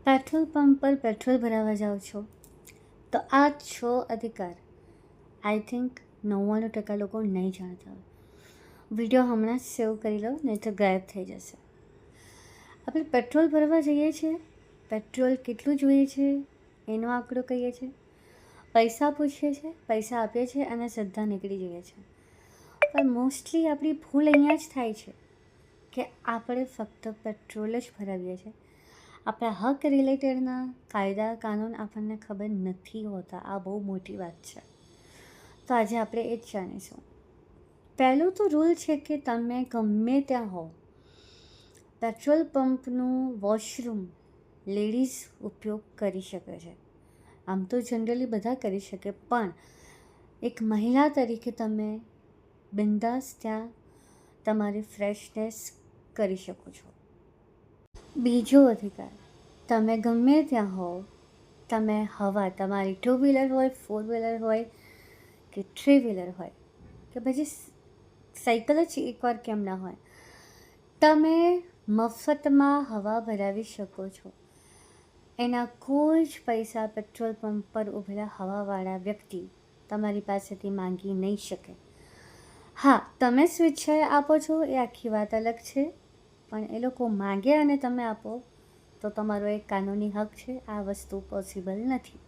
Petrol pump પર petrol ભરાવવા જાઓ છો તો આ છો અધિકાર. આઈ થિંક 99% લોકો નહીં જાણતા હોય. વિડીયો હમણાં જ સેવ કરી લો, નહીં તો ગાયબ થઈ જશે. આપણે પેટ્રોલ ભરવા જઈએ છીએ, પેટ્રોલ કેટલું જોઈએ છે એનો આંકડો કહીએ છીએ, પૈસા પૂછીએ છીએ, પૈસા આપીએ છીએ અને સીધા નીકળી જઈએ છીએ. પણ મોસ્ટલી આપણી ભૂલ અહીંયા જ થાય છે કે આપણે ફક્ત પેટ્રોલ જ ભરાવીએ છીએ. આપણા હક રિલેટેડના કાયદા કાનૂન આપણને ખબર નથી હોતા. આ બહુ મોટી વાત છે. તો આજે આપણે એ જ જાણીશું. પહેલું તો રૂલ છે કે તમે ગમે ત્યાં હો, પેટ્રોલ પંપનું વોશરૂમ લેડીઝ ઉપયોગ કરી શકે છે. આમ તો જનરલી બધા કરી શકે, પણ એક મહિલા તરીકે તમે બિંદાસ ત્યાં તમારી ફ્રેશનેસ કરી શકો છો. બીજો અધિકાર, તમે ગમે ત્યાં હો, તમે હવા તમારી 2 વ્હીલર હોય, 4 વ્હીલર હોય કે 3 વ્હીલર હોય કે પછી સાયકલ જ એકવાર કેમ ના હોય, તમે મફતમાં હવા ભરાવી શકો છો. એના કોઈ જ પૈસા પેટ્રોલ પંપ પર ઊભેલા હવાવાળા વ્યક્તિ તમારી પાસેથી માંગી નહીં શકે. હા, તમે સ્વેચ્છાએ આપો છો એ આખી વાત અલગ છે, પણ એ લોકો માગે અને તમે આપો તો તમારો એક કાનૂની હક છે. આ વસ્તુ પોસિબલ નથી.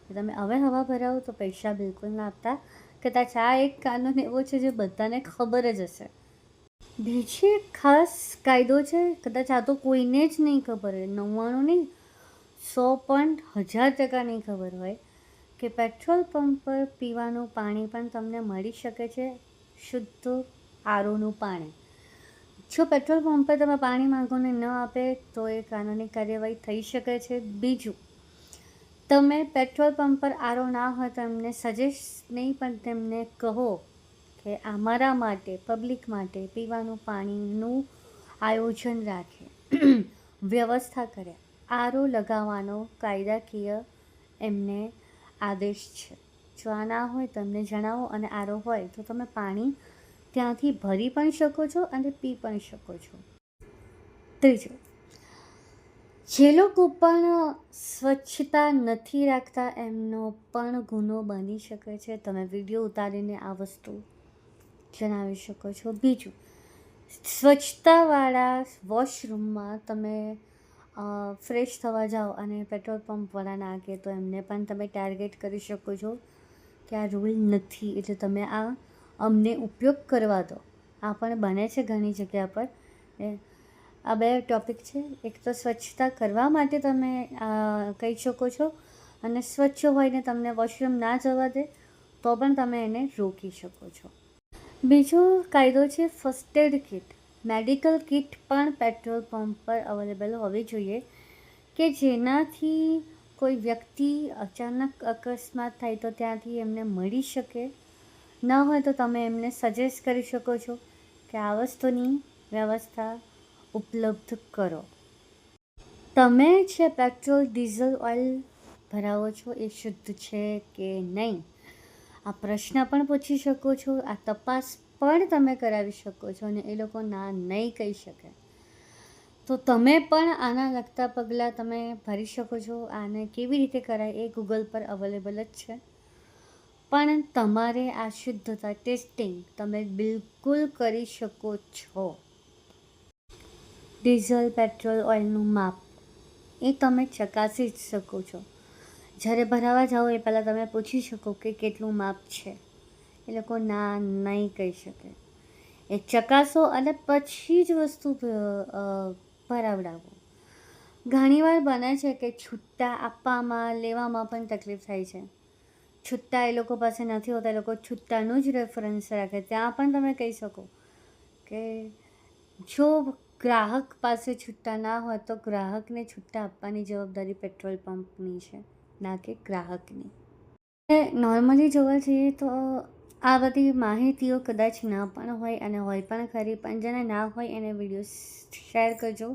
તમે હવે હવા ભરાવો તો પૈસા બિલકુલ ના આપતા. કદાચ આ એક કાનૂન એવો છે જે બધાને ખબર જ હશે. બીજી એક ખાસ કાયદો છે, કદાચ આ તો કોઈને જ નહીં ખબર હોય, 99 નહીં, 100% નહીં ખબર હોય કે પેટ્રોલ પંપ પર પીવાનું પાણી પણ તમને મળી શકે છે, શુદ્ધ આરોનું પાણી. જો પેટ્રોલ પંપ પર તમે પાણી માંગો ને ન આપે તો એ કાનૂની કાર્યવાહી થઈ શકે છે. બીજું, તમે પેટ્રોલ પંપ પર આરો ના હોય તો એમને સજેસ્ટ નહીં, પણ તેમને કહો કે અમારા માટે, પબ્લિક માટે પીવાનું પાણીનું આયોજન રાખે, વ્યવસ્થા કરે. આરો લગાવવાનો કાયદાકીય એમને આદેશ છે. જો આ ના હોય તો એમને જણાવો, અને આરો હોય તો તમે પાણી ત્યાંથી ભરી પણ શકો છો અને પી પણ શકો છો. ત્રીજું, જે લોકો પણ સ્વચ્છતા નથી રાખતા એમનો પણ ગુનો બની શકે છે. તમે વિડીયો ઉતારીને આ વસ્તુ જણાવી શકો છો. બીજું, સ્વચ્છતાવાળા વોશરૂમમાં તમે ફ્રેશ થવા જાઓ અને પેટ્રોલ પંપવાળા નાખે તો એમને પણ તમે ટાર્ગેટ કરી શકો છો કે આ રૂલ નથી, એટલે તમે આ અમને ઉપયોગ કરવા દો. આ પણ બને છે ઘણી જગ્યા પર. આ બે ટૉપિક છે. એક તો સ્વચ્છતા કરવા માટે તમે કહી શકો છો, અને સ્વચ્છ હોય ને તમને વોશરૂમ ના જવા દે તો પણ તમે એને રોકી શકો છો. બીજો કાયદો છે first aid kit. Medical kit પણ પેટ્રોલ પંપ પર અવેલેબલ હોવી જોઈએ કે જેનાથી કોઈ વ્યક્તિ અચાનક અકસ્માત થાય તો ત્યાંથી એમને મળી શકે. ન હોય તો તમે એમને સજેસ્ટ કરી શકો છો કે આ વસ્તુની વ્યવસ્થા ઉપલબ્ધ કરો. તમે જે પેટ્રોલ ડીઝલ ઓઇલ ભરાવો છો એ શુદ્ધ છે કે નહીં, આ પ્રશ્ન પણ પૂછી શકો છો. આ તપાસ પણ તમે કરાવી શકો છો અને એ લોકો ના નહીં કહી શકે તો તમે પણ આના લગતા પગલાં તમે ભરી શકો છો. આને કેવી રીતે કરાય એ ગૂગલ પર અવેલેબલ જ છે. પણ તમારે આ શુદ્ધતા ટેસ્ટિંગ તમે બિલકુલ કરી શકો છો. ડીઝલ પેટ્રોલ ઓઇલનું માપ એ તમે ચકાસી જ શકો છો. જ્યારે ભરાવા જાઓ એ પહેલાં તમે પૂછી શકો કે કેટલું માપ છે. એ લોકો ના નહીં કહી શકે. એ ચકાસો અને પછી જ વસ્તુ ભરાવડાવો. ઘણીવાર બને છે કે છૂટા આપવામાં લેવામાં પણ તકલીફ થાય છે. છૂટા એ લોકો પાસે નથી હોતા, એ લોકો છૂટાનું જ રેફરન્સ રાખે. ત્યાં પણ તમે કહી શકો કે જો ગ્રાહક પાસે છૂટા ના હોય તો ગ્રાહકને છૂટા આપવાની જવાબદારી પેટ્રોલ પંપની છે, ના કે ગ્રાહકની. નોર્મલી જોવા જઈએ તો આ બધી માહિતીઓ કદાચ ના પણ હોય અને હોય પણ ખરી, પણ જેને ના હોય એને વિડીયો શેર કરજો.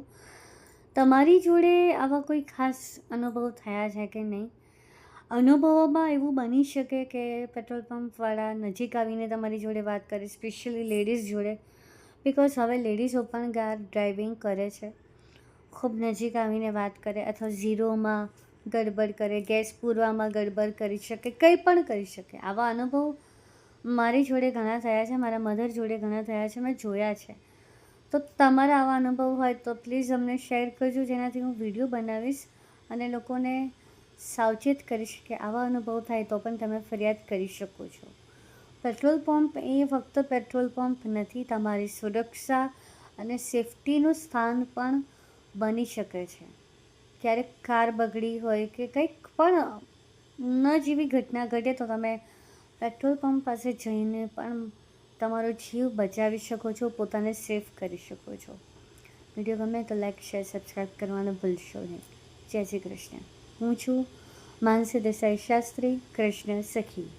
તમારી જોડે આવા કોઈ ખાસ અનુભવ થયા છે કે નહીં? અનુભવોમાં એવું બની શકે કે પેટ્રોલ પંપવાળા નજીક આવીને તમારી જોડે વાત કરે, સ્પેશિયલી લેડીઝ જોડે, બિકોઝ હવે લેડીઝો પણ કાર ડ્રાઇવિંગ કરે છે. ખૂબ નજીક આવીને વાત કરે અથવા ઝીરોમાં ગડબડ કરે, ગેસ પૂરવામાં ગડબડ કરી શકે, કંઈ પણ કરી શકે. આવા અનુભવ મારી જોડે ઘણા થયા છે, મારા મધર જોડે ઘણા થયા છે, મેં જોયા છે. તો તમારા આવા અનુભવ હોય તો પ્લીઝ અમને શેર કરજો, જેનાથી હું વિડીયો બનાવીશ અને લોકોને સાવચેત કરીશ કે આવા અનુભવ થાય તો પણ તમે ફરિયાદ કરી શકો છો. પેટ્રોલ પંપ એ ફક્ત પેટ્રોલ પંપ નથી, તમારી સુરક્ષા અને સેફટીનું સ્થાન પણ બની શકે છે. ક્યારેક કાર બગડી હોય કે કંઈક પણ ન જેવી ઘટના ઘટે તો તમે પેટ્રોલ પંપ પાસે જઈને પણ તમારો જીવ બચાવી શકો છો, પોતાને સેફ કરી શકો છો. વિડીયો ગમે તો લાઈક, શેર, સબસ્ક્રાઈબ કરવાનું ભૂલશો નહીં. જય શ્રી કૃષ્ણ. હું છું માનસી દેસાઈ શાસ્ત્રી, કૃષ્ણ સખી.